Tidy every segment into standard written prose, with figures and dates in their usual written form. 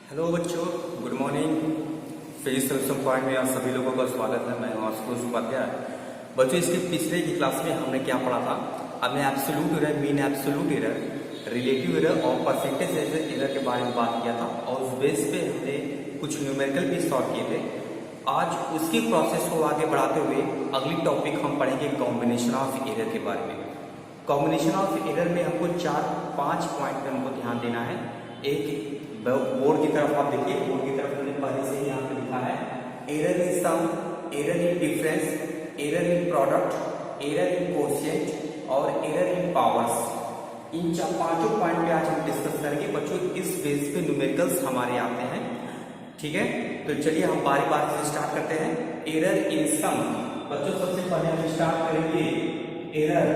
Hello बच्चों, good morning. Physics solution point में आप सभी लोगों का स्वागत है। मैं हूं आशुतोष उपाध्याय। बच्चों, इसके पिछले की क्लास में हमने क्या पढ़ा था? हमने absolute error, mean absolute error, relative error और परसेंटेज एरर के बारे में बात किया था और उस बेस पे हमने कुछ न्यूमेरिकल भी सॉल्व किए थे। आज उसकी प्रोसेस को आगे बढ़ाते हुए अगली टॉपिक हम पढ़ेंगे कॉम्बिनेशन ऑफ एरर के बारे में। कॉम्बिनेशन ऑफ एरर में हमको 4-5 पॉइंट पे हमको ध्यान देना है। एक बोर्ड की तरफ आप देखिए, बोर्ड की तरफ हमने पहले से ही यहाँ पे लिखा है error in sum, error in difference, error in product, error in quotient और एरर इन पावर्स। इन पांचों पॉइंट पे आज हम डिस्कस करेंगे। बच्चों, इस बेस पे न्यूमेरिकल्स हमारे आते हैं, ठीक है? तो चलिए हम बारी बारी से स्टार्ट करते हैं। एरर इन सम। बच्चों, सबसे पहले हम स्टार्ट करेंगे error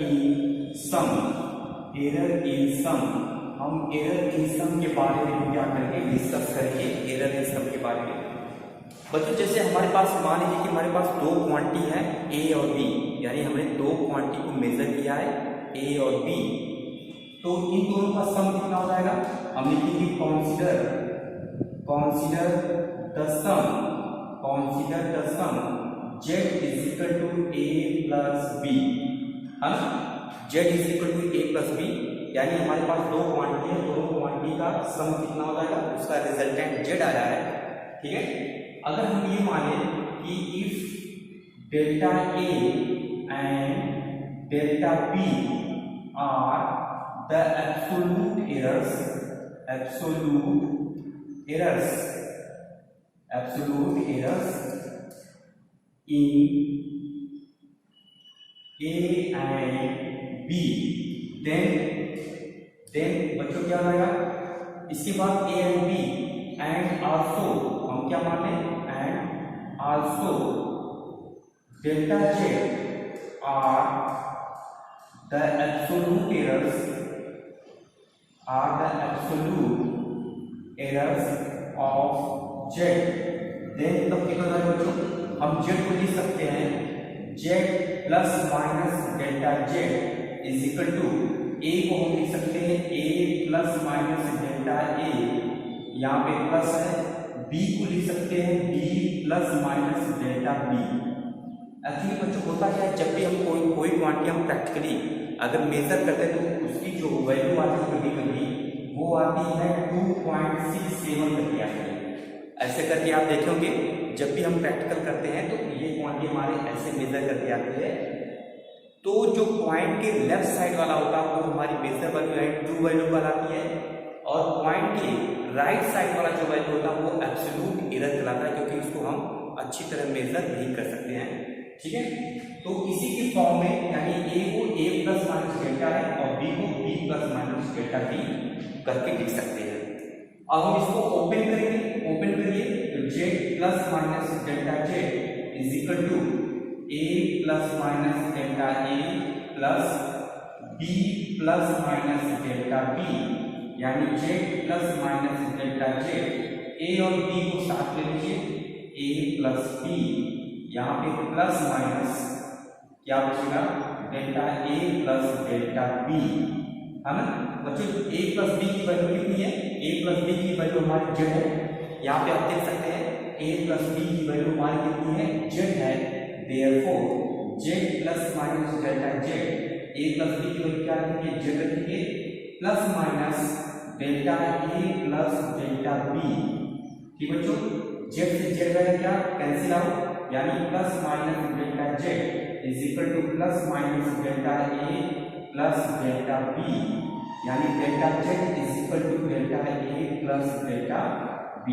in sum. Error in सम, हम एरर इन सम के बारे में क्या करेंगे, डिस्कस करेंगे एरर इन सम के बारे में। बच्चों, जैसे हमारे पास मान लीजिए कि हमारे पास दो क्वांटिटी है ए और बी, यानी हमने दो क्वांटिटी को मेजर किया है ए और बी। तो इन दोनों का सम कितना हो जाएगा? हम लिखेंगे consider the sum z is equal to a plus B, है ना? z is equal to a plus B, यानी हमारे पास दो क्वांटिटी है, दोनों क्वांटिटी का सम कितना हो जाएगा? उसका रिजल्टेंट z आया है, ठीक है? अगर हम ये माने कि if delta a and delta b are the absolute errors in A and B, then बच्चों क्या आएगा? इसके बाद A and B and also हम क्या माने? and also delta Z are the absolute errors of Z। then तब कितना आएगा बच्चों? हम z को लिख सकते हैं z plus minus delta z is equal to a को हम लिख सकते हैं a plus minus delta a, यहाँ पे प्लस है। b को लिख सकते हैं b plus minus delta b। Actually बच्चों होता क्या है, जब भी हम कोई क्वांटिटी हम प्रैक्टिकली अगर मेजर करते हैं तो उसकी जो वैल्यू आती है कभी वो आती है 2.67 करके आती है। ऐसे करके आप देखेंगे जब भी हम प्रैक्टिकल करते हैं तो ये क्वांटिटी हमारे ऐसे मेजर करके आती है। तो जो पॉइंट के लेफ्ट साइड वाला होता है वो हमारी मेजर वैल्यू है, ट्रू वैल्यू कहलाती है, और पॉइंट के राइट साइड वाला जो वैल्यू होता है वो एब्सोल्यूट एरर कहलाता है, क्योंकि उसको हम अच्छी तरह मेजर नहीं कर सकते हैं, ठीक है? तो इसी के फॉर्म में, यानी ए को a प्लस माइनस डेल्टा है और b को b plus minus delta b करके लिख सकते हैं। अब हम इसको ओपन करिए तो z plus minus delta z is equal to a plus minus delta a plus b plus minus delta b, यानी z plus minus delta z। a और b को साथ ले लीजिए, a प्लस b, यहाँ पे प्लस माइनस क्या बचेगा? Delta a plus delta b, है ना? बच्चों, a प्लस b की वैल्यू कितनी है? a प्लस b की वैल्यू हमारी z है। यहाँ पे आप देख सकते हैं a प्लस b की वैल्यू हमारी कितनी है? z है। Therefore z plus minus delta z, a plus b की वैल्यू क्या रखेंगे? z रखेंगे, plus minus delta a plus delta b। ठीक बच्चों, z से z वैल्यू क्या कैंसिल आउट, यानी plus minus delta z is equal to plus minus delta a plus delta b, यानी delta z is equal to delta a plus delta b।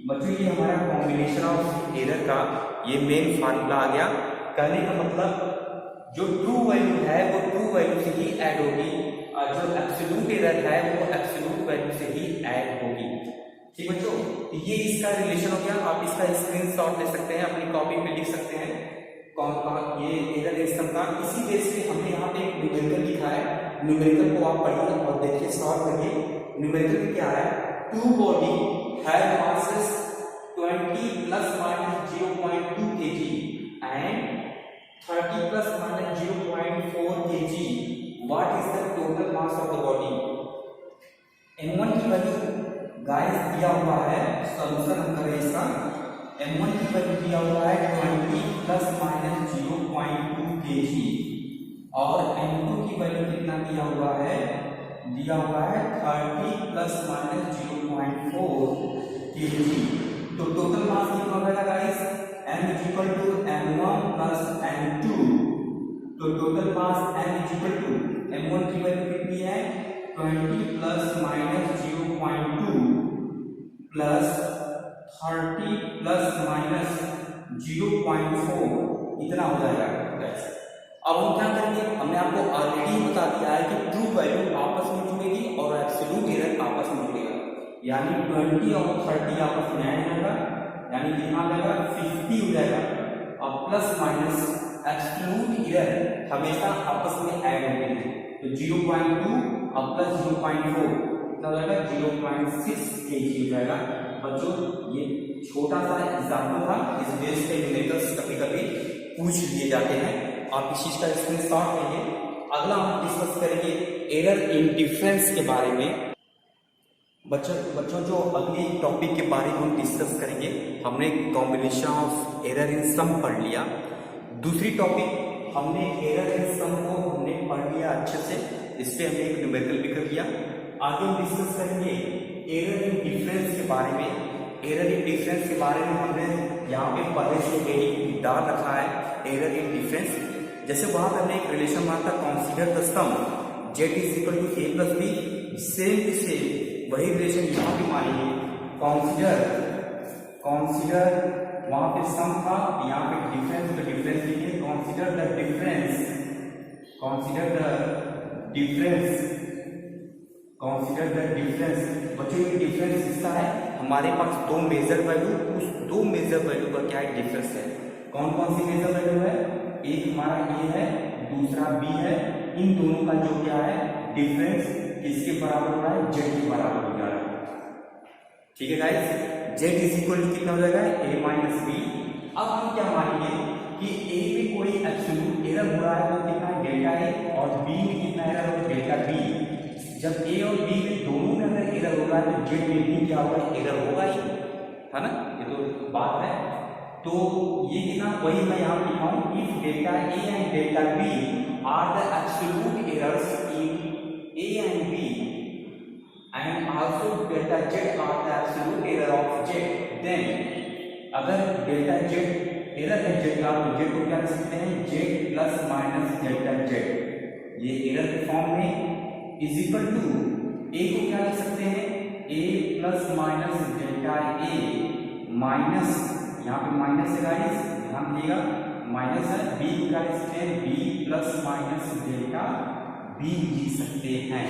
बच्चों, ये हमारा combination of error का ये main formula आ गया। कहने का मतलब जो ट्रू वैल्यू है वो ट्रू वैल्यू से ही ऐड होगी और जो एब्सोल्यूट एरर है वो एब्सोल्यूट वैल्यू से ही ऐड होगी। ठीक बच्चों, ये इसका रिलेशन हो गया। आप इसका स्क्रीनशॉट ले सकते हैं, अपनी कॉपी पे लिख सकते हैं कौन ये एरर सिस्टम का। इसी बेस पे हमने यहाँ पे एक न्यूमेरिकल लिखा है, न्यूमेरिकल को आप पढ़िए और देखिए, सॉल्व करिए। न्यूमेरिकल में क्या है? Two body have masses 20 plus minus 0.2 kg and 30 plus minus 0.4 kg। What is the total mass of the body? m1 की वैल्यू गाइस दिया हुआ है, सॉल्यूशन हम करें इसका। m1 की वैल्यू दिया हुआ है 20 प्लस माइनस 0.2 kg और m2 की वैल्यू कितना दिया हुआ है, दिया हुआ है 30 प्लस माइनस 0.4 kg। तो टोटल मास कितना हो जाएगा guys, m equal to m1 plus m2। तो total mass m equal to m1 की वैल्यू कितनी है 20 plus minus 0.2 plus 30 plus minus 0.4 इतना हो जाएगा। अब हम क्या करेंगे, हमने आपको ऑलरेडी बता दिया है कि ट्रू वैल्यू आपस में जुड़ेगी और एब्सोल्यूट एरर आपस में जुड़ेगा, यानी 20 और 30 आपस में ऐड होगा, यानी कितना आ जाएगा 50 हो जाएगा। और प्लस माइनस एब्सोल्यूट एरर हमेशा आपस में ऐड होते हैं, तो 0.2 और प्लस 0.4 कितना हो जाएगा 0.6 kg हो जाएगा। बच्चों ये छोटा सा एग्जाम्पल था, इस बेस पे न्यूमेरिकल्स कभी कभी पूछ लिए जाते हैं, आप इस चीज का स्क्रीनशॉट लीजिए। अगला हम डिस्कस करेंगे एरर इन डिफरेंस के बारे में। बच्चों जो अगले टॉपिक के बारे में हम डिस्कस करेंगे, हमने कॉम्बिनेशन ऑफ एरर इन सम पढ़ लिया। दूसरी टॉपिक हमने एरर इन सम को हमने पढ़ लिया अच्छे से, इस पे हमने एक न्यूमेरिकल भी कर लिया। आगे हम डिस्कस करेंगे एरर इन डिफरेंस के बारे में। एरर इन डिफरेंस के बारे में हमने यहाँ पे पहले से हेडिंग डाल रखा है, एरर इन डिफरेंस। जैसे वहां पर हमने एक रिलेशन माना था, consider the sum z is equal to a plus B, same to same वही रिलेशन यहाँ भी मानेंगे। कंसीडर वहां पे सम था, यहाँ पे डिफरेंस, तो डिफरेंस लिखिए, consider the difference, consider the difference, consider the difference. बच्चों ये डिफरेंस किसका है, हमारे पास दो मेजर वैल्यू, उस दो मेजर वैल्यू का क्या है डिफरेंस है। कौन कौन सी मेजर वैल्यू है, एक हमारा ए है, दूसरा बी है, इन दोनों का जो क्या है डिफरेंस किसके बराबर हो रहा है, जेड के बराबर हो रहा है। ठीक है guys, Z is equal to कितना हो जाएगा ए माइनस बी। अब हम क्या मानेंगे कि ए में कोई एब्सोल्यूट एरर हो रहा है तो कितना है डेल्टा ए, और बी में कितना एरर होगा डेल्टा बी। जब ए और बी में दोनों में अगर एरर हो रहा है तो जेड में भी क्या होगा, एरर होगा ही, है ना, ये तो बात है। तो ये कितना, वही मैं यहाँ लिखा हूँ, if delta A and delta B are the absolute errors in A and B and also delta Z are the absolute error of Z, then अगर डेल्टा जेड एरर है जेड का, तो जेड को क्या लिख सकते हैं, Z plus minus delta Z, ये एरर के फॉर्म में इज इक्वल टू ए को क्या लिख सकते हैं, A plus minus delta A minus, यहाँ पे माइनस है गाइस, ध्यान दिएगा माइनस है, बी को क्या लिख सकते हैं, B plus minus delta B लिख सकते हैं।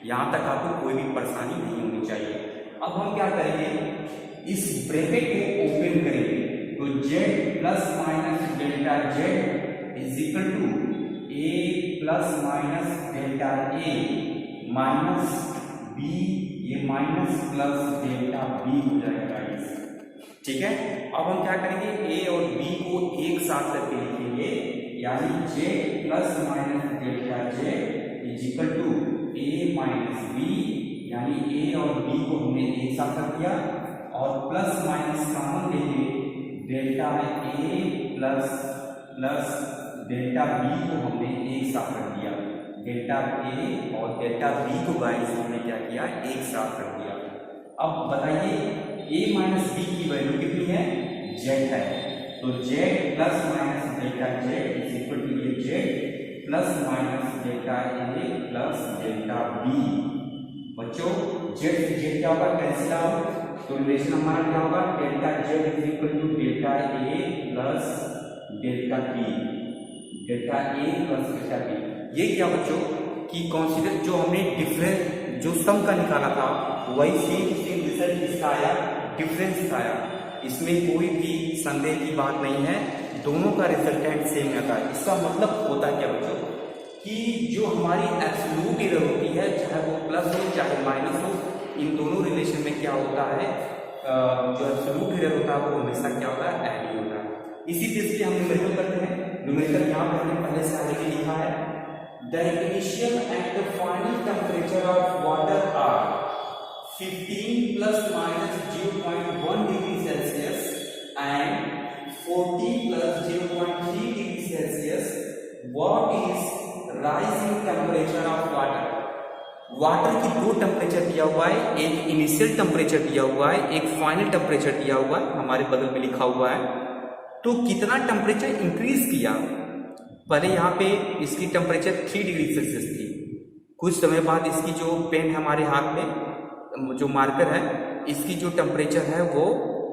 यहाँ तक आपको कोई भी परेशानी नहीं होनी चाहिए। अब हम क्या करेंगे, इस ब्रैकेट को ओपन करेंगे, तो Z plus minus delta Z is equal to A plus minus delta A minus B, ये माइनस प्लस डेल्टा बी हो जाएगा। ठीक है, अब हम क्या करेंगे, ए और बी को एक साथ करके लिखेंगे, यानी Z plus minus delta Z is equal to A minus B, यानी ए और बी को हमने एक साथ कर दिया, और प्लस माइनस कॉमन लेंगे, delta A plus plus delta B को हमने एक साथ कर दिया, डेल्टा ए और डेल्टा बी को गाइस हमने क्या किया, एक साथ कर दिया। अब बताइए a माइनस बी की वैल्यू कितनी है, z है, तो z plus minus delta z is equal to ये z plus minus delta a plus delta b। बच्चों z से z क्या होगा, कैंसिल आउट, तो रिलेशन हमारा क्या होगा, delta z is equal to delta a plus delta b, delta a plus delta b। ये क्या बच्चों कि कंसीडर जो हमने डिफरेंस जो सम का निकाला था वही सेम रिजल्ट इसका आया, डिफरेंस आया, इसमें कोई भी संदेह की बात नहीं है, दोनों का रिजल्टेंट सेम आता है। इसका मतलब होता है क्या बच्चों कि जो हमारी एब्सोल्यूट एरर होती है, चाहे वो प्लस हो चाहे माइनस हो, इन दोनों रिलेशन में क्या होता है, जो एब्सोल्यूट एरर होता है वो हमेशा क्या होता है, ऐड ही होता है। इसी बेस पे हम न्यूमेरिकल करते हैं। न्यूमेरिकल यहाँ पर हमने पहले से आगे लिखा है, the initial and the final temperature of water are 15 plus minus 0.1 degree Celsius and 40 plus 0.3 degree Celsius. What is rising temperature of water? Water की दो टेम्परेचर दिया हुआ है, एक इनिशियल टेम्परेचर दिया हुआ है, एक फाइनल टेम्परेचर दिया हुआ है, हमारे बगल में लिखा हुआ है। तो कितना टेम्परेचर इंक्रीज किया? पहले यहाँ पे इसकी टेम्परेचर 3 डिग्री सेल्सियस थी, कुछ समय बाद इसकी जो पेन हमारे हाथ में जो मार्कर है इसकी जो टेम्परेचर है वो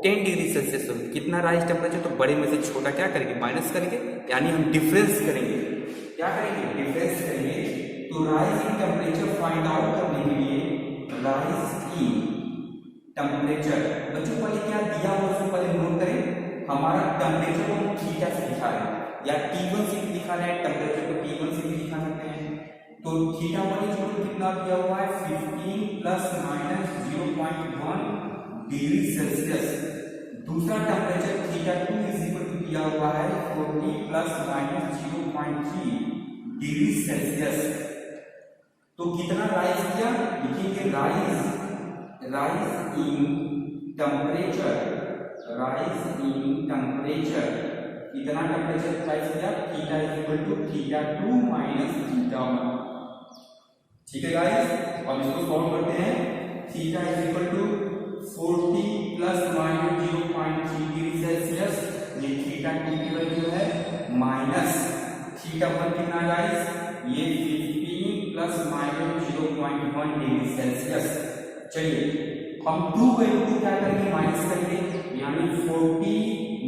10 डिग्री सेल्सियस होगी। कितना राइज टेम्परेचर? तो बड़े में से छोटा क्या करेंगे? माइनस करेंगे, यानी हम डिफरेंस करेंगे। क्या करेंगे? डिफरेंस करेंगे। तो rise in temperature find out करने के लिए राइज इन टेम्परेचर, बच्चों पहले क्या दिया हुआ उसको पहले नोट करें। हमारा टेम्परेचर को थीटा से दिखा रहे हैं या T1 से दिखा रहे हैं, टेम्परेचर को T1 से भी दिखा सकते हैं। तो थीटा 1 कितना दिया हुआ है? 15 प्लस माइनस 0.1 डिग्री सेल्सियस। दूसरा टेम्परेचर थीटा 2 दिया हुआ है 40 प्लस माइनस 0.3 डिग्री सेल्सियस। तो कितना राइज किया? लिखेंगे rise in temperature, rise in temperature. कितना टेम्परेचर राइज किया? Theta is equal to theta 2 minus theta 1। ठीक है गाइस, अब इसको सॉल्व करते हैं। Theta is equal to 40 plus minus 0.3 degree Celsius, ये थीटा 2 की वैल्यू है, माइनस थीटा 1 कितना गाइस? ये 15 प्लस माइनस 0.1 डिग्री सेल्सियस। चलिए हम 2 वैल्यू को क्या करेंगे? माइनस करेंगे, यानी 40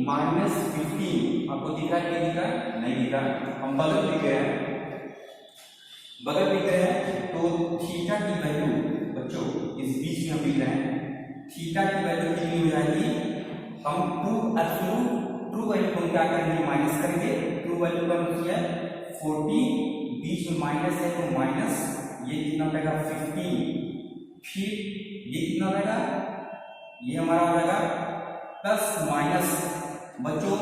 माइनस 15। आपको दिख रहा है? क्या दिख रहा है? नहीं दिख रहा। हम बगल लिख रहे हैं, बगल लिख रहे हैं। तो थीटा की वैल्यू बच्चों इस बीच में हम लिख रहे हैं, थीटा की वैल्यू कितनी हो जाएगी? हम ट्रू वैल्यू को क्या करेंगे? माइनस करेंगे। ट्रू वैल्यू का मतलब है 40, बीच में माइनस है तो माइनस, ये कितना रहेगा? 15। फिर ये कितना रहेगा? ये हमारा हो जाएगा प्लस माइनस। बच्चों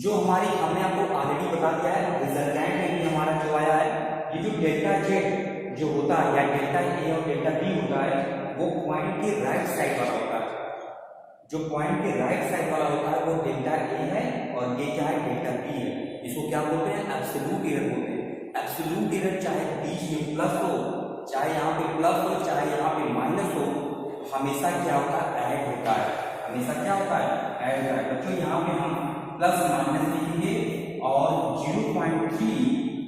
जो हमारी हमने आपको ऑलरेडी बता दिया है रिजल्टेंट में भी हमारा जो आया है, ये जो डेल्टा जेड जो होता है या डेल्टा ए और डेल्टा बी होता है वो पॉइंट के राइट साइड वाला होता है। जो पॉइंट के राइट साइड वाला होता है वो डेल्टा ए है और ये क्या है? डेल्टा बी है। इसको क्या बोलते हैं? एब्सोल्यूट एरर बोलते हैं। एब्सोल्यूट एरर चाहे बीच में प्लस हो, चाहे यहाँ पे प्लस हो, चाहे यहाँ पे माइनस हो, हमेशा क्या होता है? ऐड होता है। हमेशा क्या होता है? ऐड होता है। बच्चों यहाँ पे हम प्लस माइनस लिखेंगे और 0.3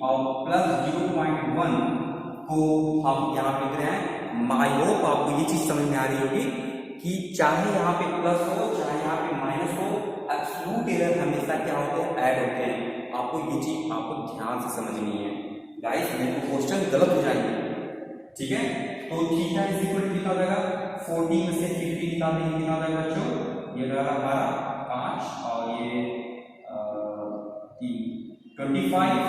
और प्लस 0.1 को हम यहाँ पे लिख रहे हैं। आई होप आपको ये चीज समझ में आ रही होगी कि चाहे यहाँ पे प्लस हो चाहे यहाँ पे माइनस हो, एब्सोल्यूट एरर हमेशा क्या होते हैं? ऐड होते हैं। आपको ये चीज आपको ध्यान से समझनी है गाइस, नहीं तो क्वेश्चन गलत हो जाएंगे। ठीक है, तो थीटा इज इक्वल टू कितना हो जाएगा? 40 में से 50 निकालेंगे, कितना हो जाएगा बच्चों? ये रहेगा हमारा 5 और ये 25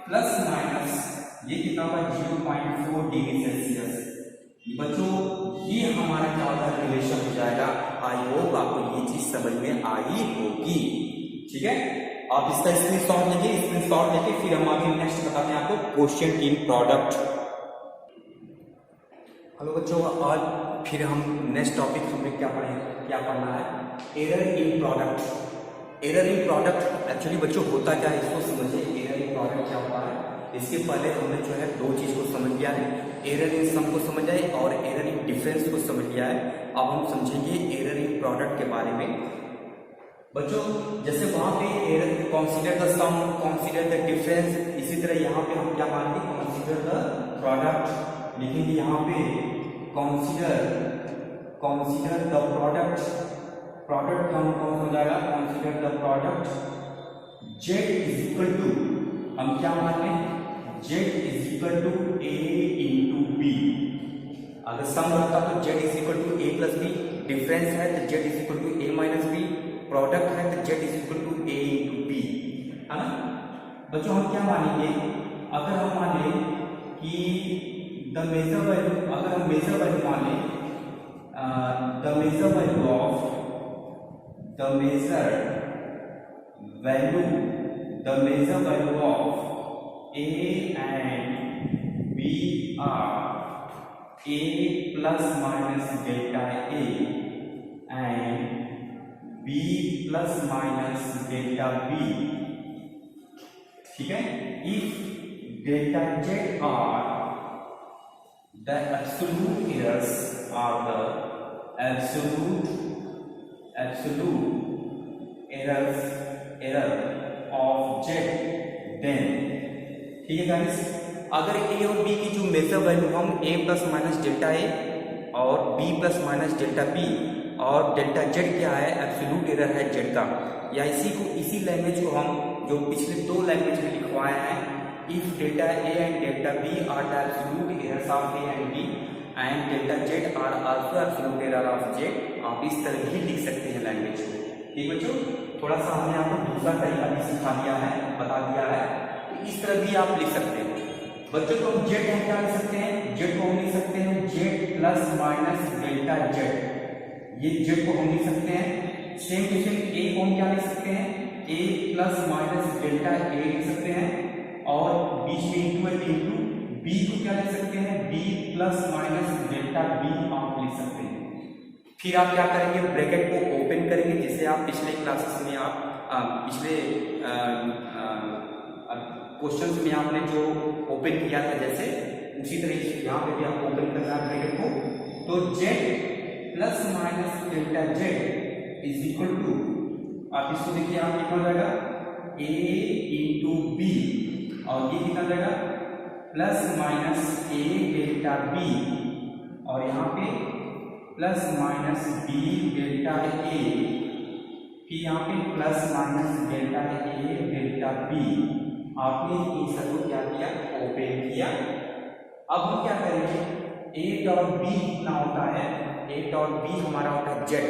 प्लस माइनस ये कितना होगा? 0.4 डिग्री सेल्सियस। बच्चों ये हमारा क्या होता है? रिलेशन हो जाएगा। आई होप आपको ये चीज समझ में आई होगी। ठीक है, आप इसका स्क्रीनशॉट लीजिए, स्क्रीनशॉट लेके फिर हम आगे नेक्स्ट बताते हैं आपको क्वेश्चन इन प्रोडक्ट। हेलो बच्चों, आज फिर हम नेक्स्ट टॉपिक हमें क्या पढ़ना है? Error in product. Error in product actually बच्चों होता क्या है इसको समझिए। एरर इन प्रोडक्ट क्या होता है? इसके पहले हमने जो है दो चीज को समझ लिया है, एरर इन सम को समझ आए और एरर इन डिफरेंस को समझ लिया है। अब हम समझेंगे एरर इन प्रोडक्ट के बारे में। बच्चों जैसे वहां पे error consider the sum, consider the difference, इसी तरह यहाँ पे हम क्या मानेंगे? कंसीडर द प्रोडक्ट लिखेंगे। यहाँ पे कंसीडर द प्रोडक्ट, प्रोडक्ट का कौन हो जाएगा? Consider the product. Z is equal to, हम क्या मानते हैं? Z is equal to A into B. अगर सम रहता तो Z is equal to A plus B, difference है तो Z is equal to A minus B, product है तो Z is equal to A into B, है ना बच्चों? हम क्या मानेंगे? अगर हम माने कि द मेजर वैल्यू, अगर हम मेजर वैल्यू माने the measure value of the measure value of A and B are a plus minus delta a and b plus minus delta b. ठीक है, if delta z are the absolute errors are the absolute error of z, then ठीक है guys, अगर a और b की जो major value हम a plus minus delta a और b plus minus delta b और डेल्टा z क्या है, एब्सोल्यूट एरर है z का, या इसी लैंग्वेज को हम जो पिछले दो लैंग्वेज में लिखवाए हैं, if delta a and delta b are the absolute errors of a and b and delta z are also absolute error of z, आप इस तरह भी लिख सकते हैं लैंग्वेज को। ठीक बच्चों, थोड़ा सा हमने आपको दूसरा तरीका भी सिखा दिया है, बता दिया है, तो इस तरह भी आप लिख सकते हैं बच्चों। तो z हम क्या लिख सकते हैं, z को हम लिख सकते हैं z plus minus delta z, ये z को हम लिख सकते हैं। सेम टू सेम a को हम क्या लिख सकते हैं, a plus minus delta a लिख सकते हैं, और बीच में इंटू है इंटू b को क्या लिख सकते हैं, b plus minus delta b आप लिख सकते हैं। फिर आप क्या करेंगे, ब्रैकेट को ओपन करेंगे, जैसे आप पिछले क्लासेस में पिछले क्वेश्चंस में आपने जो ओपन किया था, जैसे उसी तरीके से यहाँ पे भी आप ओपन करना है ब्रैकेट को। तो z plus minus delta z is equal to, आप इसको देखिए, आप कितना जाएगा a इंटू बी, और ये कितना जाएगा plus minus a delta b, और यहाँ पे plus minus b delta a, फिर यहाँ पे plus minus delta a delta b। आपने इन सबको क्या किया, ओपन किया। अब हम क्या करेंगे, a डॉट b कितना होता है, a डॉट b हमारा होता है z,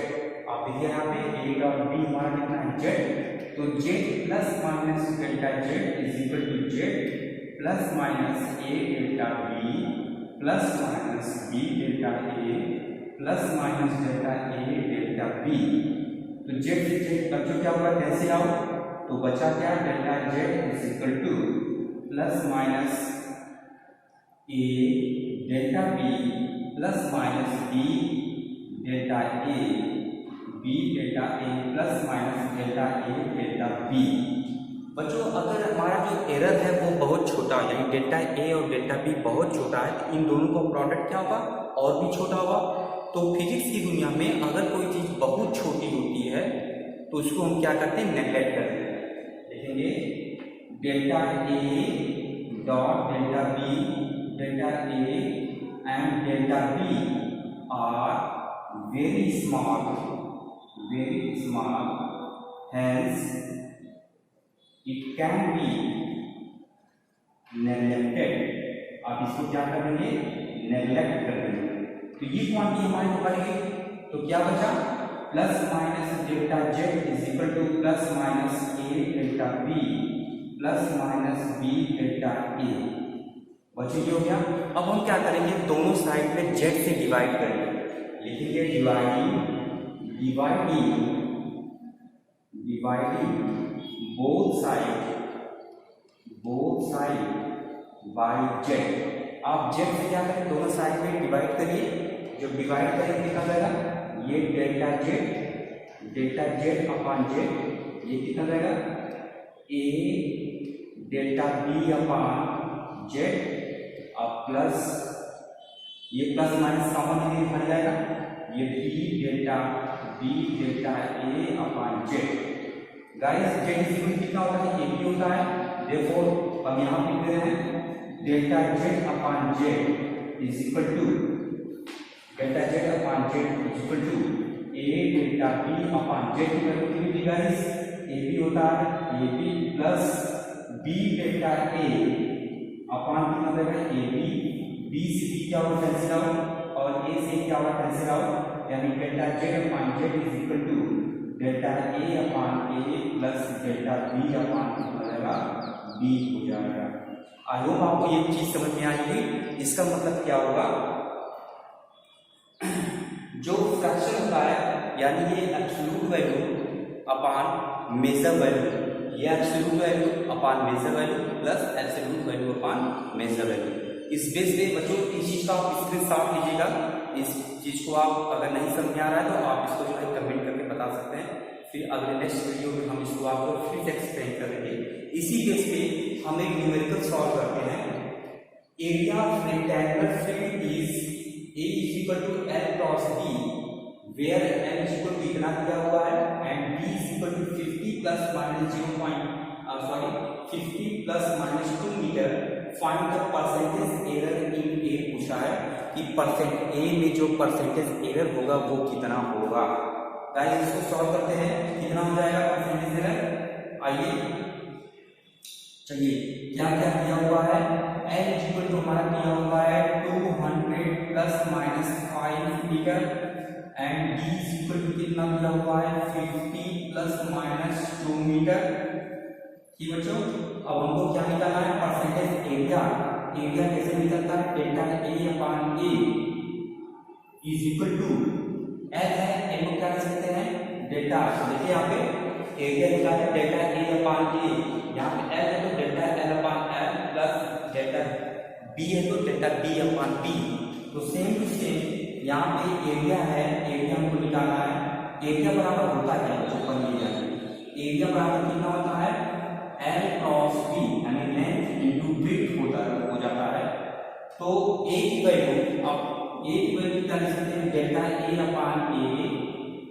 आप देखिए यहाँ पे a डॉट b हमारा कितना है z, तो z plus minus delta z is equal to z plus minus a delta b plus minus b delta a plus minus delta a delta b। तो z से z बच्चों क्या होगा, कैसे आओ, तो बचा क्या, delta z is equal to plus minus a delta b plus minus b delta a, b delta a plus minus delta a delta b। बच्चों, अगर हमारा जो एरर है वो बहुत छोटा, यानी डेल्टा a और डेल्टा b बहुत छोटा है, तो इन दोनों का प्रोडक्ट क्या होगा, और भी छोटा होगा। तो फिजिक्स की दुनिया में अगर कोई चीज़ बहुत छोटी होती है तो उसको हम क्या करते हैं, नेगलेक्ट करते हैं। देखेंगे delta a dot delta b, delta a and delta b are very small, hence it can be neglected. आप इसको क्या करेंगे, नेगलेक्ट कर देंगे। तो ये क्वांटिटी हमारी बढ़ गई, तो क्या बचा, plus minus delta z is equal to plus minus a delta b plus minus b delta a। बच्चों ये हो गया। अब हम क्या करेंगे, दोनों साइड में z से डिवाइड करेंगे, लिखेंगे dividing both side by z। आप z से क्या करें, दोनों साइड में डिवाइड करिए, जब डिवाइड करेंगे कितना जाएगा, ये डेल्टा z अपॉन z, ये कितना जाएगा a delta b upon z, अब प्लस ये प्लस माइनस कॉमन में भर जाएगा, ये b delta a upon z। Guys z is equal कितना होता है, a b होता है, देयरफॉर हम यहाँ लिख रहे हैं delta z upon z is equal to delta z upon z is equal to a delta b upon z की वैल्यू कितनी थी गाइस, a b होता है a b plus b delta a upon कितना देगा a b, b से b क्या होगा कैंसिल आउट, और a से क्या होगा कैंसिल आउट, यानी delta z upon z is equal to delta a upon a plus delta b upon कितना देगा b हो जाएगा। आई होप आपको ये चीज समझ में आएगी। इसका मतलब क्या होगा, जो फ्रैक्शन होता है, यानी ये absolute value upon major value, ये absolute value upon major value plus absolute value upon major value, इस बेस पे बच्चों इस चीज का आप स्क्रीनशॉट लीजिएगा। इस चीज को आप अगर नहीं समझ आ रहा है तो आप इसको जो है कमेंट करके बता सकते हैं, फिर अगले नेक्स्ट वीडियो में हम इसको आपको फिर से एक्सप्लेन करेंगे। इसी बेस पे हम एक न्यूमेरिकल सॉल्व करते हैं। Area of rectangular field is A is equal to L cross B, where L is equal to इतना दिया हुआ है and B is equal to 50 plus minus 50 plus minus 2 metre. Find the percentage error in A पूछा है कि percent A में जो percentage error होगा वो कितना होगा। गाइस इसको सॉल्व करते हैं, कितना हो जाएगा परसेंटेज एरर। आइए चलिए क्या क्या दिया हुआ है। L इक्वल टू हमारा दिया हुआ है 200 plus minus 5 metre and D equal to कितना दिया हुआ है 50 प्लस माइनस 2 मीटर। ठीक बच्चों, अब हमको क्या निकालना है परसेंटेज एरिया। एरिया कैसे निकलता है, delta A upon A is equal to L है, L को क्या लिख सकते हैं डेल्टा। देखिए यहाँ पे एरिया लिखा है डेल्टा A अपॉन A, यहाँ पे L है तो delta L upon L plus delta B है तो डेल्टा B अपॉन B। तो सेम टू सेम यहाँ पे एरिया है, एरिया हमको निकालना है। एरिया बराबर होता है ओपन एरिया, एरिया बराबर कितना होता है L क्रॉस B यानी लेंथ इनटू ब्रेड्थ हो जाता है। तो A की वैल्यू, अब A की वैल्यू क्या लिख सकते हैं delta A upon A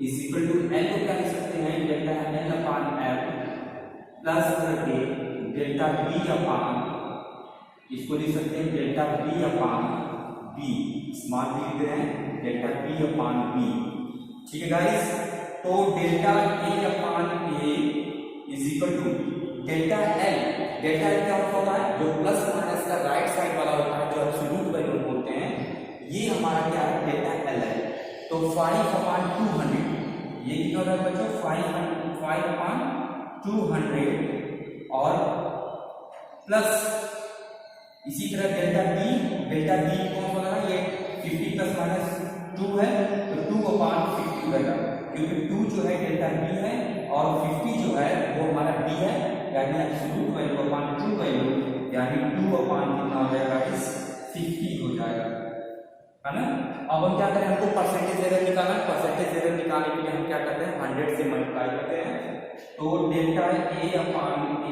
is equal to L को क्या लिख सकते हैं delta L upon L plus करके डेल्टा B अपॉन, इसको लिख सकते हैं delta B upon B, small b लिख रहे हैं डेल्टा B अपॉन B। ठीक है गाइस, तो delta A upon A is equal to delta L। Delta L क्या होता है, जो प्लस माइनस का राइट साइड वाला होता है, जो एब्सोल्यूट वैल्यू बोलते हैं, ये हमारा क्या है डेल्टा L है। तो 5 अपॉन 200 ये कितना होता है बच्चों 5 अपॉन 200 और प्लस इसी तरह डेल्टा B कौन सा होगा, ये 50 प्लस माइनस 2 है तो 2 अपॉन 50 होगा, क्योंकि 2 जो है डेल्टा B है और 50 जो है वो हमारा B है, यानी absolute value upon true value यानी 2 अपॉन कितना हो जाएगा इस 50 हो जाएगा, है ना। अब हम क्या करें, हमको परसेंटेज एरर निकालना है। परसेंटेज एरर निकालने के लिए हम क्या करते हैं 100 से मल्टीप्लाई करते हैं। तो delta A upon A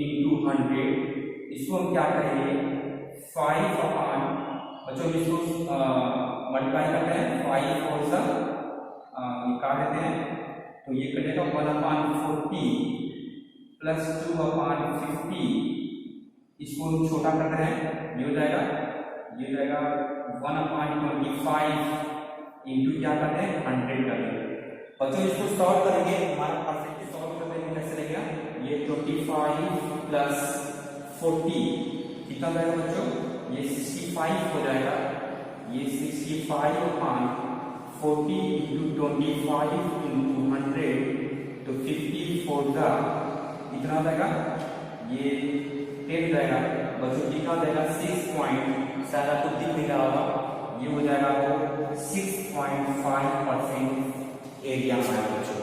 into 100, इसको हम क्या करेंगे 5 अपॉन, बच्चों इसको मल्टीप्लाई करते हैं 5 और सा निकाल देते हैं तो ये कटेगा 1 अपॉन 40 प्लस 2 अपॉन 50, इसको छोटा कर रहे हैं, ये हो जाएगा 1 अपॉन 25 इंटू क्या करते हैं 100 करते हैं। बच्चों इसको सॉल्व करेंगे, हमारा परसेंटेज सॉल्व करने में कैसे लगेगा, ये 25 प्लस 40 कितना हो जाएगा बच्चों, ये 65 हो जाएगा। ये 65 अपॉन 40 इंटू 25 इंटू 100 तो 50 4 का कितना हो जाएगा, ये 10 जाएगा बच्चों, कितना हो जाएगा 6 पॉइंट, शायद आपको दिख नहीं रहा होगा, ये हो जाएगा वो 6.5% एरिया हमारा बच्चों,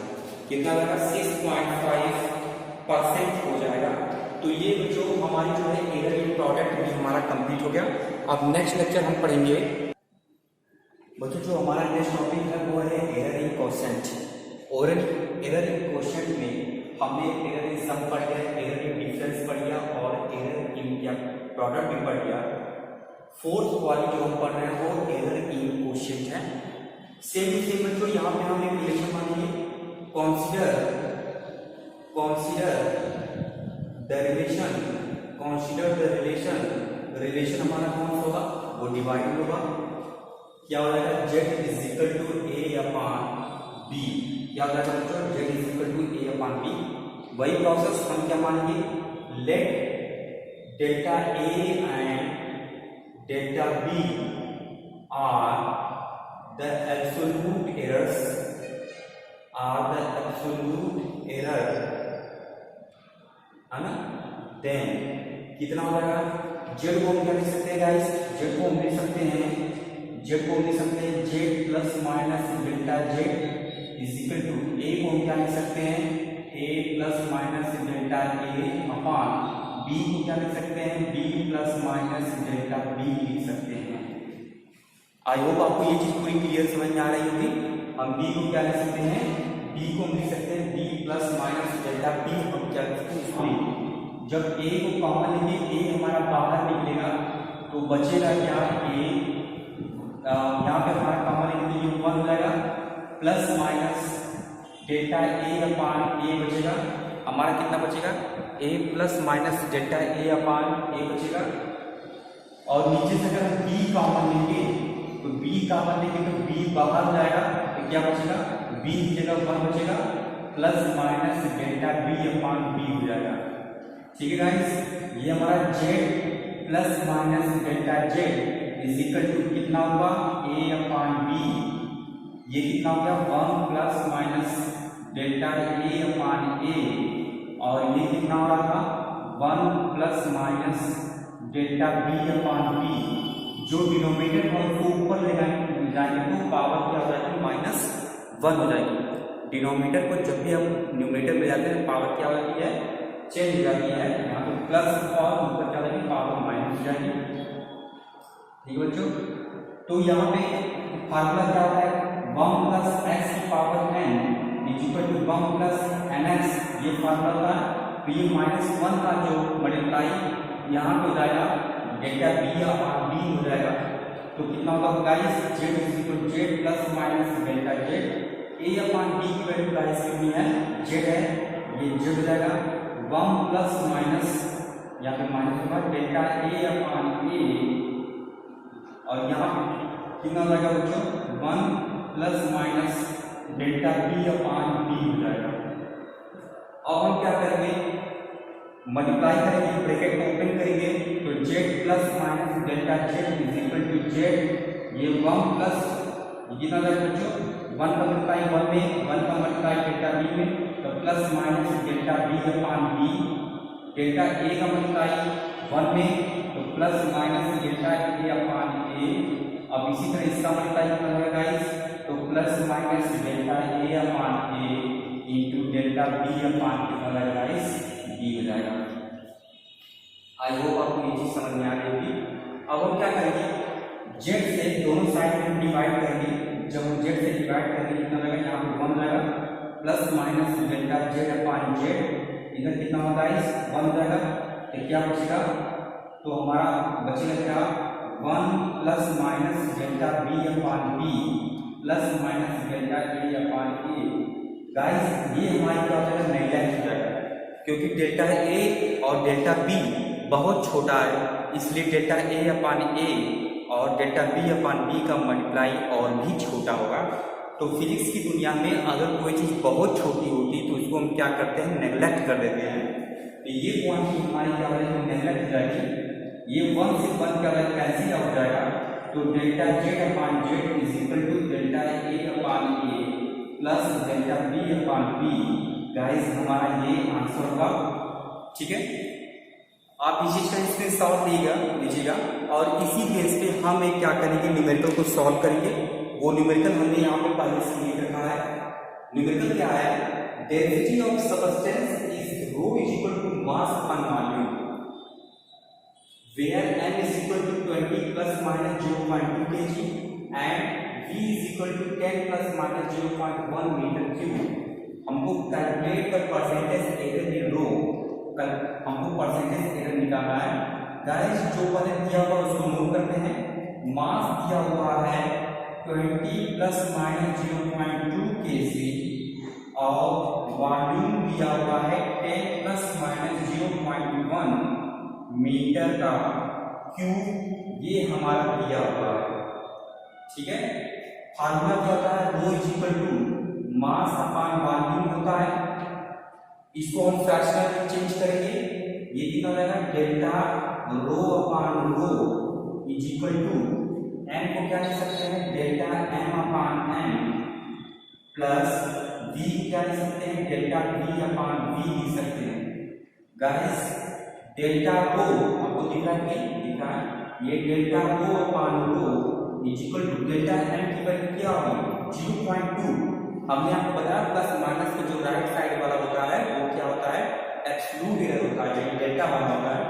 कितना हो जाएगा 6.5% हो जाएगा। तो ये बच्चों हमारी जो है एरर इन प्रोडक्ट भी हमारा कंप्लीट हो गया। अब नेक्स्ट लेक्चर हम पढ़ेंगे बच्चों, जो हमारा नेक्स्ट टॉपिक है वो है एरर इन क्वोशिएंट। और एरर इन क्वोशिएंट में हमने एरर इन सम पढ़ लिया, एरर इन डिफरेंस पढ़ लिया और एरर इन क्या प्रोडक्ट भी पढ़ लिया। फोर्थ वाली जो हम पढ़ रहे हैं वो एरर इन क्वोशिएंट है। सेम टू सेम बच्चों यहाँ पे हम एक रिलेशन मानेंगे, consider the relation, रिलेशन हमारा कौन सा होगा, वो डिवाइड होगा, क्या हो जाएगा z is equal to a upon b, क्या हो जाएगा बच्चों z is equal to a upon b। वही प्रोसेस हम क्या मानेंगे, let delta a and delta b are the absolute errors, है ना। देन कितना हो जाएगा, जेड को हम क्या लिख सकते हैं गाइस, जेड को हम लिख सकते हैं Z plus minus delta Z is equal to A को हम क्या लिख सकते हैं A plus minus delta A upon B को क्या लिख सकते हैं, B plus minus delta B लिख सकते हैं। आई होप आपको ये चीज पूरी क्लियर समझ में आ रही होगी। हम बी को क्या लिख सकते हैं, बी को हम लिख सकते हैं B plus minus delta B हम क्या लिख सकते हैं। जब ए को कॉमन लेंगे, ए हमारा बाहर निकलेगा तो बचेगा क्या, ए यहाँ पे हमारा कॉमन लेंगे ये 1 हो जाएगा plus minus delta A upon ए बचेगा। हमारा कितना बचेगा, ए plus minus delta A upon ए बचेगा। और नीचे से अगर हम बी कॉमन लेंगे तो बी कॉमन लेंगे तो बी बाहर हो जाएगा तो क्या बचेगा, बी की जगह 1 बचेगा plus minus delta B upon B हो जाएगा। ठीक है गाइस, ये हमारा Z plus minus delta Z is equal to कितना होगा, ए अपान बी। ये कितना हो गया 1 plus minus delta A upon ए, और ये कितना हो रहा था 1 plus minus delta B upon B. जो डिनोमिनेटर है उसको ऊपर ले जाएंगे तो पावर क्या हो जाएगी, -1 हो जाएगी। डिनोमिनेटर को जब भी हम न्यूमरेटर में जाते हैं पावर क्या हो जाती है, चेंज हो जाती है। यहाँ पे प्लस और ऊपर क्या जाएगी, पावर माइनस हो जाएगी। ठीक है बच्चों, तो यहाँ पे फार्मूला क्या होता है, 1 प्लस एक्स की power n is equal to 1 plus nx, ये फार्मूला होता है। तो ये -1 का जो मल्टीप्लाई यहाँ पे हो जाएगा डेल्टा बी अपान बी हो जाएगा। तो कितना होगा guys, Z is equal to Z plus minus delta Z. A upon B की वैल्यू गाइस कितनी है, जेड है, ये जेड हो जाएगा 1 प्लस माइनस, यहाँ पे माइनस होगा डेल्टा ए अपान ए, और यहाँ पे कितना हो जाएगा बच्चों 1 plus minus delta B upon B हो जाएगा। अब हम क्या करेंगे, मल्टीप्लाई करेंगे, ब्रैकेट को ओपन करेंगे तो Z plus minus delta Z is equal to Z, ये 1 प्लस कितना जाएगा बच्चों 1 का मल्टीप्लाई 1 में, 1 का मल्टीप्लाई डेल्टा बी में, तो plus minus delta B upon B, delta A का मल्टीप्लाई 1 में तो plus minus delta A upon ए। अब इसी तरह इसका मल्टीप्लाई कितना होगा गाइस, तो plus minus delta A upon A into delta B अपान कितना होगा गाइस, बी हो जाएगा। आई होप आपको ये चीज समझ में आ रही होगी। अब हम क्या करेंगे, जेड से दोनों साइड में डिवाइड करेंगे। जब हम जेड से डिवाइड करेंगे कितना लगेगा, यहाँ पे 1 जाएगा plus minus delta Z upon Z, इधर कितना होगा गाइस 1 जाएगा, तो क्या बचेगा, तो हमारा बचेगा क्या 1 plus minus delta B upon B plus minus delta A upon A. Guys ये हमारी क्या हो जाएगा, नेगलेक्ट हो जाएगा, क्योंकि डेल्टा ए और डेल्टा बी बहुत छोटा है, इसलिए डेल्टा ए अपान ए और डेल्टा बी अपान बी का मल्टीप्लाई और भी छोटा होगा। तो फिजिक्स की दुनिया में अगर कोई चीज़ बहुत छोटी होती तो उसको हम क्या करते हैं, नेगलेक्ट कर देते हैं। तो ये क्वांटिटी हमारी क्या हो जाएगी, नेगलेक्ट हो जाएगी। ये 1 से 1 क्या कैंसिल हो जाएगा, तो delta Z upon Z is equal to delta A upon A plus delta B upon B. Guys हमारा ये आंसर होगा। ठीक है, आप इसी चीज का स्क्रीनशॉट लीजिएगा और इसी बेस पे हम एक क्या करेंगे, न्यूमेरिकल को सॉल्व करेंगे। वो न्यूमेरिकल हमने यहाँ पे पहले से लिख रखा है। न्यूमेरिकल क्या है, density of substance is rho is equal to mass upon volume where m is equal to 20 plus minus 0.2 kg and v is equal to 10 plus minus 0.1 meter cube। हमको calculate the percentage error in rho, हमको percentage error निकालना है। Guys जो पहले दिया हुआ उसको note करते हैं। मास दिया हुआ है 20 प्लस माइनस 0.2 kg और वॉल्यूम दिया हुआ है 10 प्लस माइनस 0.1 मीटर का क्यूब, ये हमारा दिया हुआ है। ठीक है, फार्मूला क्या होता है, rho is equal to mass upon volume होता है। इसको हम फ्रैक्शनल चेंज करेंगे, ये कितना हो जाएगा, delta rho upon rho is equal to m को क्या लिख सकते हैं, delta m upon m plus v को क्या लिख सकते हैं, डेल्टा v अपॉन v लिख सकते हैं। गाइस डेल्टा रो आपको दिख रहा है, ये delta rho upon rho is equal to delta m की वैल्यू क्या होगी 0.2। हमने आपको बताया प्लस माइनस का जो राइट साइड वाला होता है वो क्या होता है एब्सोल्यूट एरर होता है, यानी डेल्टा 1 होता है,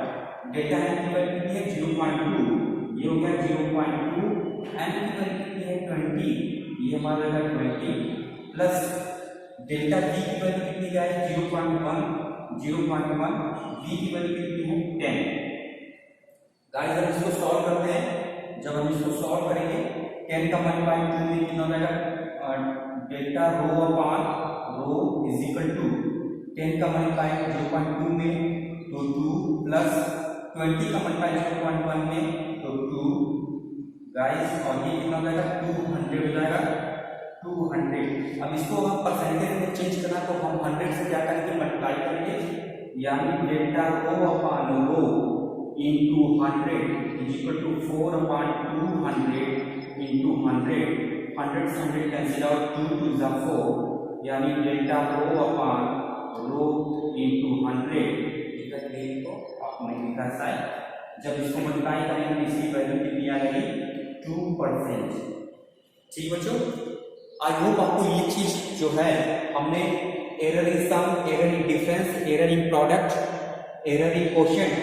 डेल्टा एन की वैल्यू कितनी है 0.2, ये हो गया 0.2, एन की वैल्यू कितनी है 20, ये हमारा रहेगा 20 प्लस डेल्टा वी की वैल्यू कितनी है 0.1, वी की वैल्यू कितनी है 10। गाइस हम इसको सॉल्व करते हैं, जब हम इसको सॉल्व करेंगे 10 का मल्टीप्लाई 2 में कितना हो जाएगा, delta rho upon rho is equal to 10 का मल्टीप्लाई 0.2 में तो 2 प्लस 20 का मल्टीप्लाई 0.1 में तो 2 गाइस, और ये कितना हो जाएगा 200 हो जाएगा 200। अब इसको हम परसेंटेज में चेंज करना तो हम 100 से क्या करेंगे मल्टीप्लाई करेंगे, यानी delta rho upon row into 100 is equal to 4 upon 200 into 100, 100 से 100 cancel out, 2 to the 4, यानी डेल्टा रो अपॉन रो into 100, तो आपने लिखा है जब इसको मल्टीप्लाई करेंगे इसकी वैल्यू कितनी आ जाएगी 2%। ठीक बच्चों, आई होप आपको ये चीज जो है हमने error in sum, error in difference, error in product, error in quotient,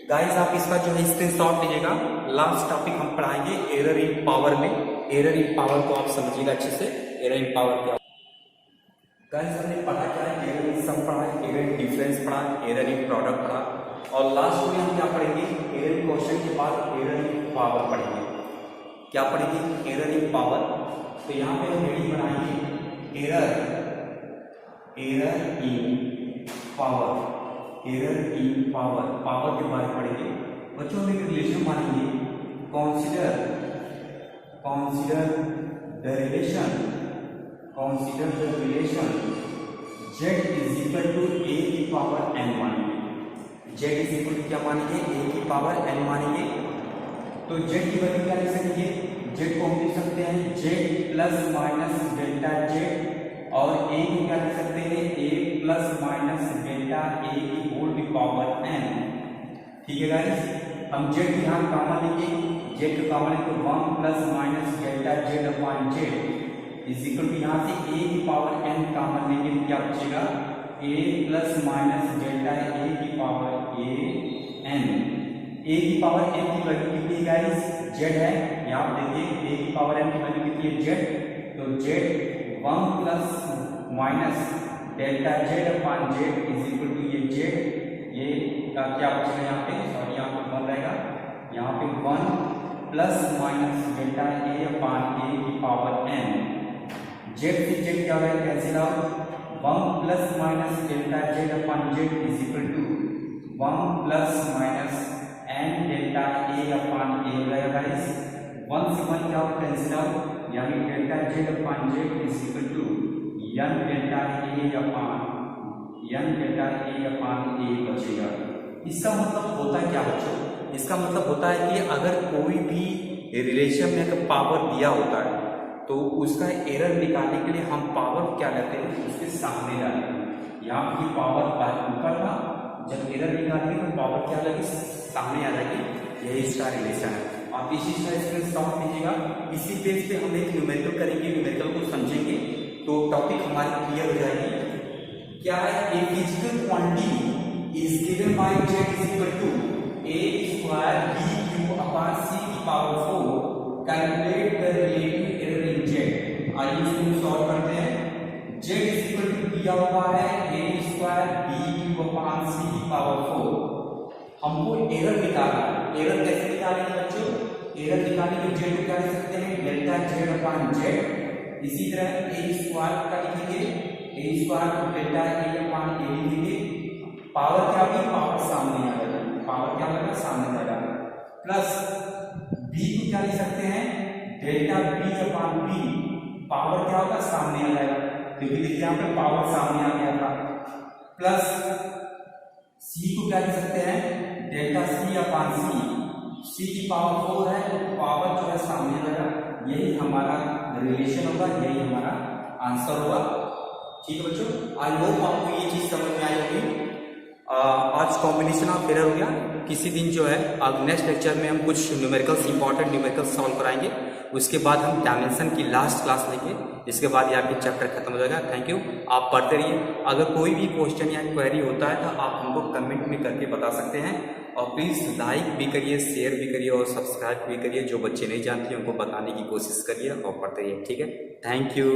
guys आप इसका जो है स्क्रीनशॉट लीजिएगा। लास्ट टॉपिक हम पढ़ाएंगे एरर इन पावर में। एरर इन पावर को आप समझिएगा अच्छे से, एरर इन पावर क्या। गाइस हमने पढ़ा क्या है, एरर इन सम पढ़ा, एरर इन डिफरेंस पढ़ा, एरर इन प्रोडक्ट पढ़ा, और लास्ट में हम क्या पढ़ेंगे, एरर इन क्वोशिएंट के बाद एरर इन पावर पढ़ेंगे। क्या पढ़ेंगे, एरर इन पावर। तो यहाँ पे हम हेडिंग बनाएंगे error in power, error in power, power के बारे में पढ़ेंगे बच्चों। हम एक रिलेशन मानेंगे, consider the relation z is equal to a की पावर n मानेंगे, z इज इक्वल टू क्या मानेंगे, a की पावर n मानेंगे। तो z की वैल्यू क्या लिख सकेंगे, z को हम लिख सकते हैं z plus minus delta z, और a को क्या लिख सकते हैं a plus minus delta a की होल की पावर n। ठीक है गाइस, हम z यहाँ कॉमन लेंगे, z को कॉमन लेंगे तो 1 plus minus delta z upon z is equal to यहाँ से a की पावर n कॉमन लेंगे तो क्या बचेगा a plus minus delta a की पावर a n। a की पावर n की वैल्यू कितनी है गाइस, z है, यहाँ देखिए a की पावर n की वैल्यू कितनी है z, तो z 1 plus minus delta z upon z is equal to ये z, ये का क्या बचेगा यहाँ पे, सॉरी यहाँ पे 1 रहेगा, यहाँ पे 1 plus minus delta a upon a की पावर n। z से z क्या होगा cancel out, 1 plus minus delta z upon z is equal to 1 plus minus n delta a upon a रहेगा गाइस। 1 से 1 क्या होगा कैंसिल आउट, यानी delta z upon z is equal to n delta a upon a बचेगा। इसका मतलब होता है क्या बच्चों, इसका मतलब होता है कि अगर कोई भी रिलेशन में अगर पावर दिया होता है तो उसका एरर निकालने के लिए हम पावर क्या लेते हैं, उसके सामने डालते हैं। यहाँ की पावर ऊपर था, जब एरर निकालेंगे तो पावर क्या लगी, सामने आ जाएगी, यही इसका रिलेशन है। आप इसी तरह स्क्रीनशॉट लीजिएगा। इसी बेस पे हम एक न्यूमेरिकल करेंगे, न्यूमेरिकल को समझेंगे तो टॉपिक हमारी क्लियर हो जाएगी। क्या है, a physical quantity is given by z is equal to a square b cube upon c की power 4, calculate the relative error in z। आइए इसको सॉल्व करते हैं। z इज इक्वल टू दिया हुआ है a square b cube upon c की power 4। हमको एरर निकालना है। एरर कैसे निकालेंगे बच्चों, एरर निकालने के z को क्या लिख सकते हैं, डेल्टा z अपॉन z। इसी तरह a स्क्वायर का लिखेंगे, a स्क्वायर को डेल्टा a अपॉन a लिखेंगे। पावर क्या होगी, पावर सामने आ जाएगा, पावर क्या होगा सामने आएगा, प्लस b को क्या लिख सकते हैं, delta b upon b। Power क्या होगा, सामने आ जाएगा, क्योंकि देखिए यहाँ पे पावर सामने आ गया था। प्लस c को क्या लिख सकते हैं, delta c upon c। c की पावर 4 है तो पावर जो है सामने आ जाएगा। यही हमारा रिलेशन होगा, यही हमारा आंसर होगा। ठीक है बच्चों, आई होप आपको ये चीज समझ में आई होगी। आज कॉम्बिनेशन ऑफ एरर हो गया। किसी दिन जो है अब नेक्स्ट लेक्चर में हम कुछ न्यूमेरिकल्स, इंपॉर्टेंट न्यूमेरिकल्स सॉल्व कराएंगे, उसके बाद हम डायमेंशन की लास्ट क्लास लेंगे, इसके बाद ये आपकी चैप्टर खत्म हो जाएगा। थैंक यू, आप पढ़ते रहिए। अगर कोई भी क्वेश्चन या क्वेरी होता है तो आप हमको कमेंट में करके बता सकते हैं, और प्लीज़ लाइक भी करिए, शेयर भी करिए और सब्सक्राइब भी करिए। जो बच्चे नहीं जानते हैं उनको बताने की कोशिश करिए और पढ़ते रहिए, ठीक है। Thank you.